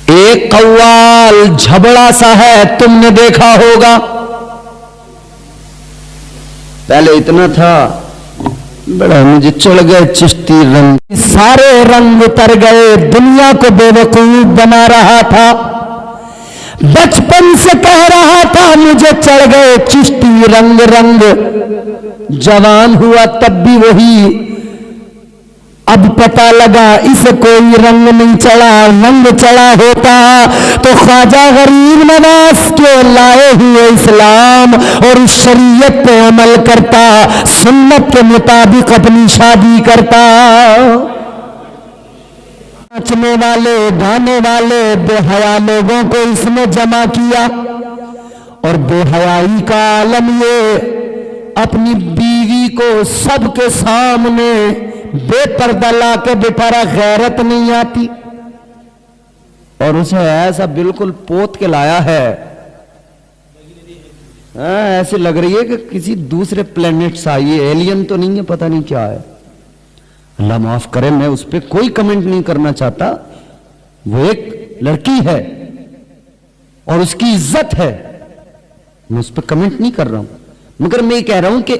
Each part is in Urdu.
ایک قوال جھبڑا سا ہے، تم نے دیکھا ہوگا، پہلے اتنا تھا، بڑا مجھے چڑھ گئے چشتی رنگ، سارے رنگ اتر گئے، دنیا کو بے وقوف بنا رہا تھا، بچپن سے کہہ رہا تھا مجھے چڑھ گئے چشتی رنگ، جوان ہوا تب بھی وہی، اب پتہ لگا اسے کوئی رنگ نہیں چڑھا، رنگ چڑھا ہوتا تو خواجہ غریب نواز کے لائے ہوئے اسلام اور اس شریعت پہ عمل کرتا، سنت کے مطابق اپنی شادی کرتا۔ ناچنے والے گانے والے بے حیا لوگوں کو اس نے جمع کیا، اور بے حیائی کا عالم یہ اپنی بیوی کو سب کے سامنے بے پردہ لا کے بٹھا رہا، غیرت نہیں آتی، اور اسے ایسا بالکل پوت کے لایا ہے، ایسے لگ رہی ہے کہ کسی دوسرے پلینٹ سے آئی ہے، ایلین تو نہیں ہے، پتہ نہیں کیا ہے، اللہ معاف کرے، میں اس پہ کوئی کمنٹ نہیں کرنا چاہتا، وہ ایک لڑکی ہے اور اس کی عزت ہے، میں اس پہ کمنٹ نہیں کر رہا ہوں، مگر میں یہ کہہ رہا ہوں کہ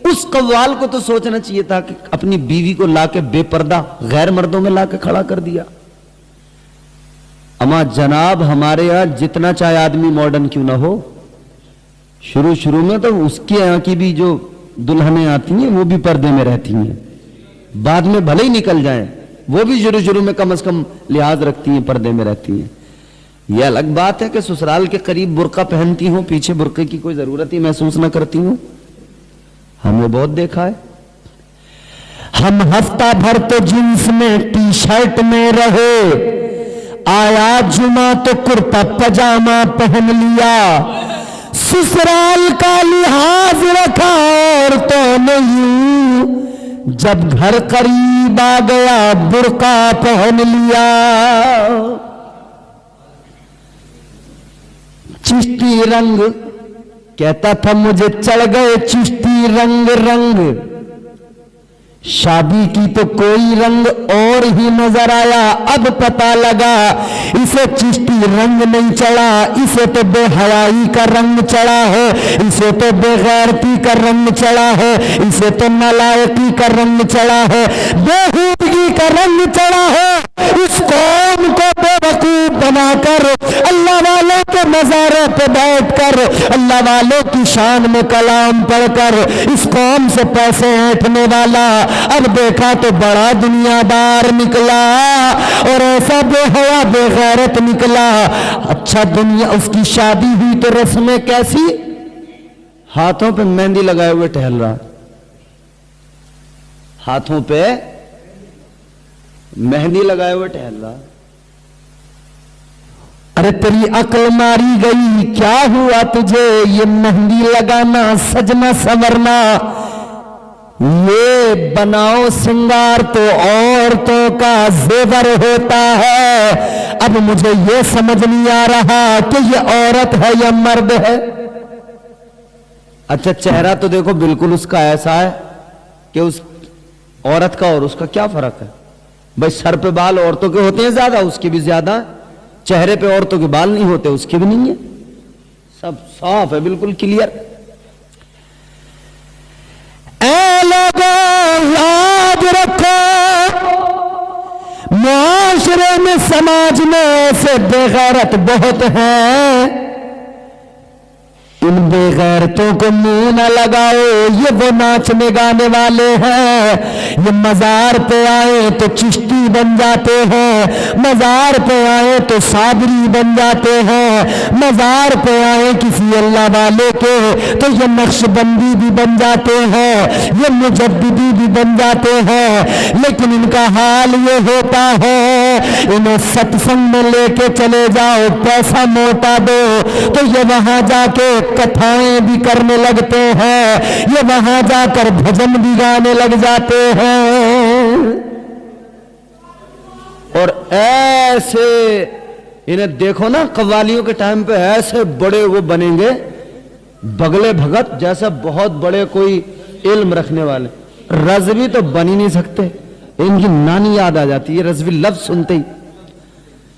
اس قوال کو تو سوچنا چاہیے تھا کہ اپنی بیوی کو لا کے بے پردہ غیر مردوں میں لا کے کھڑا کر دیا۔ اما جناب ہمارے یہاں جتنا چاہے آدمی ماڈرن کیوں نہ ہو، شروع میں تو اس کے یہاں کی بھی جو دلہنیں آتی ہیں وہ بھی پردے میں رہتی ہیں، بعد میں بھلے ہی نکل جائیں، وہ بھی شروع میں کم از کم لحاظ رکھتی ہیں، پردے میں رہتی ہیں۔ یہ الگ بات ہے کہ سسرال کے قریب برقع پہنتی ہوں، پیچھے برقعے کی کوئی ضرورت ہی محسوس نہ کرتی ہوں، ہم نے بہت دیکھا ہے۔ ہم ہفتہ بھر تو جنس میں ٹی شرٹ میں رہے، آیا جمعہ تو کرتا پجامہ پہن لیا، سسرال کا لحاظ رکھا عورتوں نے یوں، جب گھر قریب آ گیا برقع پہن لیا۔ چشتی رنگ کہتا تھا مجھے چڑھ گئے چشتی رنگ، شادی کی تو کوئی رنگ اور ہی نظر آیا، اب پتہ لگا اسے چشتی رنگ نہیں چڑھا، اسے تو بے حیائی کا رنگ چڑھا ہے، اسے تو بے غیرتی کا رنگ چڑھا ہے، اسے تو نالائقی کا رنگ چڑھا ہے، بےہودگی کا رنگ چڑھا ہے۔ اس قوم کو بے وقوف بنا کر اللہ والوں کے مزاروں پہ بیٹھ کر اللہ والوں کی شان میں کلام پڑھ کر اس قوم سے پیسے اینٹھنے والا اب دیکھا تو بڑا دنیا دار نکلا، اور ایسا بے حیا بے غیرت نکلا۔ اچھا دنیا اس کی شادی ہوئی تو رسمیں کیسی، ہاتھوں پہ مہندی لگائے ہوئے ٹہل رہا، ہاتھوں پہ مہندی لگائے ہوئے ٹہل رہا۔ ارے تیری عقل ماری گئی، کیا ہوا تجھے یہ مہندی لگانا سجنا سورنا، یہ بناؤ سنگار تو عورتوں کا زیور ہوتا ہے، اب مجھے یہ سمجھ نہیں آ رہا کہ یہ عورت ہے یا مرد ہے۔ اچھا چہرہ تو دیکھو بالکل اس کا ایسا ہے کہ اس عورت کا اور اس کا کیا فرق ہے، بھائی سر پہ بال عورتوں کے ہوتے ہیں زیادہ، اس کے بھی زیادہ، چہرے پہ عورتوں کے بال نہیں ہوتے، اس کے بھی نہیں ہے، سب صاف ہے بالکل کلیئر۔ اے لوگوں یاد رکھو، معاشرے میں سماج میں ایسے بے غیرت بہت ہیں، ان بے غیرتوں کو منہ نہ لگاؤ، یہ وہ ناچنے گانے والے ہیں، یہ مزار پہ آئے تو چشتی بن جاتے ہیں، مزار پہ آئے تو صابری بن جاتے ہیں، مزار پہ آئے کسی اللہ والے کے تو یہ نقش بندی بھی بن جاتے ہیں، یہ مجددی بھی بن جاتے ہیں، لیکن ان کا حال یہ ہوتا ہے انہیں ستسنگ میں لے کے چلے جاؤ، پیسہ موٹا دو تو یہ وہاں جا کے کتھائیں بھی کرنے لگتے ہیں، یہ وہاں جا کر بھجن بھی گانے لگ جاتے ہیں، اور ایسے انہیں دیکھو نا قوالیوں کے ٹائم پہ ایسے بڑے وہ بنیں گے بگلے بھگت جیسا، بہت بڑے کوئی علم رکھنے والے، رضوی تو بن ہی نہیں سکتے، ان کی نانی یاد آ جاتی ہے رضوی لفظ سنتے ہی،